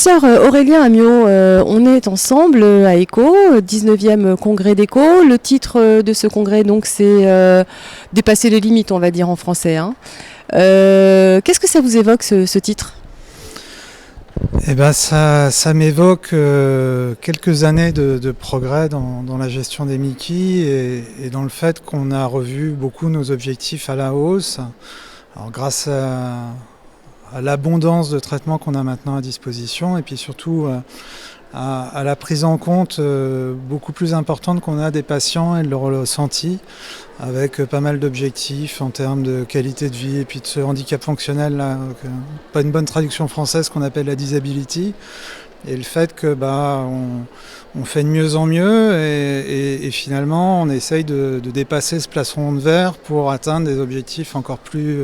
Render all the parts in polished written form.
Professeur Aurélien Amiot, on est ensemble à ECHO, 19e congrès d'ECHO. Le titre de ce congrès, donc, c'est Dépasser les limites, on va dire en français. Hein. Qu'est-ce que ça vous évoque, ce titre ? Eh ben, ça m'évoque quelques années de progrès dans la gestion des Mickey et dans le fait qu'on a revu beaucoup nos objectifs à la hausse. Alors, grâce à l'abondance de traitements qu'on a maintenant à disposition et puis surtout à la prise en compte beaucoup plus importante qu'on a des patients et de leur ressenti avec pas mal d'objectifs en termes de qualité de vie et puis de ce handicap fonctionnel, là, pas une bonne traduction française qu'on appelle la disability, et le fait que on fait de mieux en mieux et finalement on essaye de dépasser ce plafond de verre pour atteindre des objectifs encore plus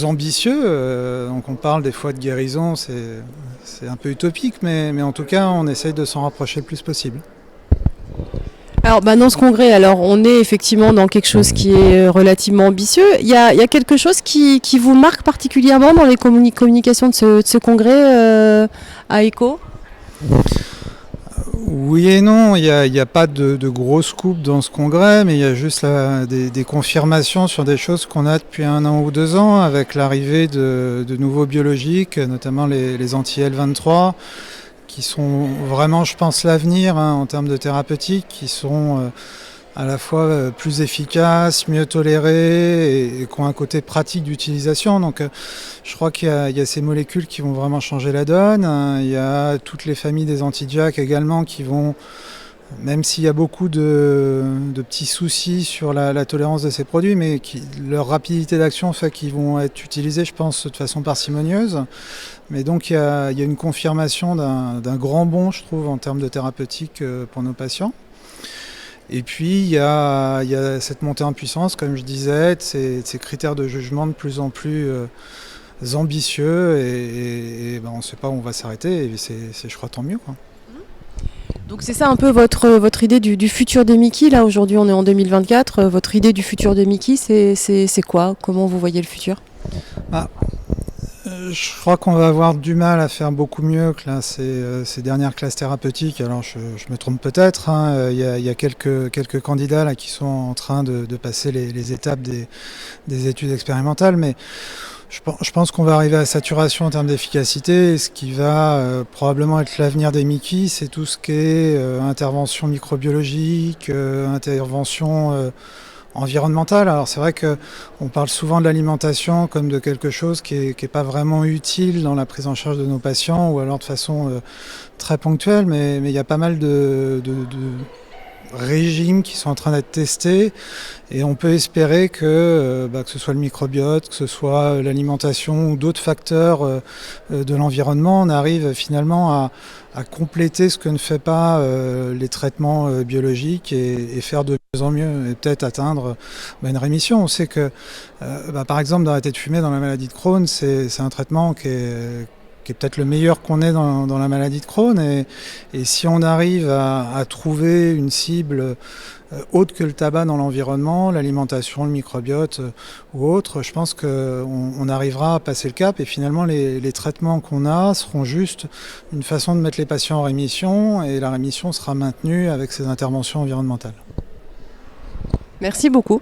ambitieux. Donc on parle des fois de guérison, c'est un peu utopique, mais en tout cas on essaye de s'en rapprocher le plus possible. Alors, dans ce congrès, on est effectivement dans quelque chose qui est relativement ambitieux. Il y a quelque chose qui vous marque particulièrement dans les communications de ce congrès à ECHO ? Oui et non, il n'y a pas de grosse coupe dans ce congrès, mais il y a juste des confirmations sur des choses qu'on a depuis 1 an ou 2 ans, avec l'arrivée de nouveaux biologiques, notamment les anti-L23, qui sont vraiment, je pense, l'avenir en termes de thérapeutique, qui sont à la fois plus efficaces, mieux tolérés et qui ont un côté pratique d'utilisation. Donc je crois qu'il y a ces molécules qui vont vraiment changer la donne. Il y a toutes les familles des anti-JAK également qui vont, même s'il y a beaucoup de petits soucis sur la tolérance de ces produits, mais leur rapidité d'action fait qu'ils vont être utilisés, je pense, de façon parcimonieuse. Mais donc il y a une confirmation d'un grand bond, je trouve, en termes de thérapeutique pour nos patients. Et puis il y a cette montée en puissance, comme je disais, de ces critères de jugement de plus en plus ambitieux et on ne sait pas où on va s'arrêter et c'est je crois tant mieux, quoi. Donc c'est ça un peu votre idée du futur des Mickey. Là aujourd'hui on est en 2024, votre idée du futur de Mickey c'est quoi ? Comment vous voyez le futur ? Je crois qu'on va avoir du mal à faire beaucoup mieux que là, ces dernières classes thérapeutiques. Alors je me trompe peut-être, hein. Il y a quelques candidats là, qui sont en train de passer les étapes des études expérimentales, mais je pense qu'on va arriver à saturation en termes d'efficacité. Et ce qui va probablement être l'avenir des Mickey, c'est tout ce qui est intervention microbiologique, intervention environnementale. Alors c'est vrai qu'on parle souvent de l'alimentation comme de quelque chose qui est pas vraiment utile dans la prise en charge de nos patients ou alors de façon très ponctuelle, mais il y a pas mal de régimes qui sont en train d'être testés et on peut espérer que ce soit le microbiote, que ce soit l'alimentation ou d'autres facteurs de l'environnement, on arrive finalement à compléter ce que ne fait pas les traitements biologiques et faire de mieux en mieux et peut-être atteindre une rémission. On sait que par exemple d'arrêter de fumer dans la maladie de Crohn, c'est un traitement qui est peut-être le meilleur qu'on ait dans la maladie de Crohn. Et si on arrive à trouver une cible autre que le tabac dans l'environnement, l'alimentation, le microbiote ou autre, je pense qu'on arrivera à passer le cap. Et finalement, les traitements qu'on a seront juste une façon de mettre les patients en rémission. Et la rémission sera maintenue avec ces interventions environnementales. Merci beaucoup.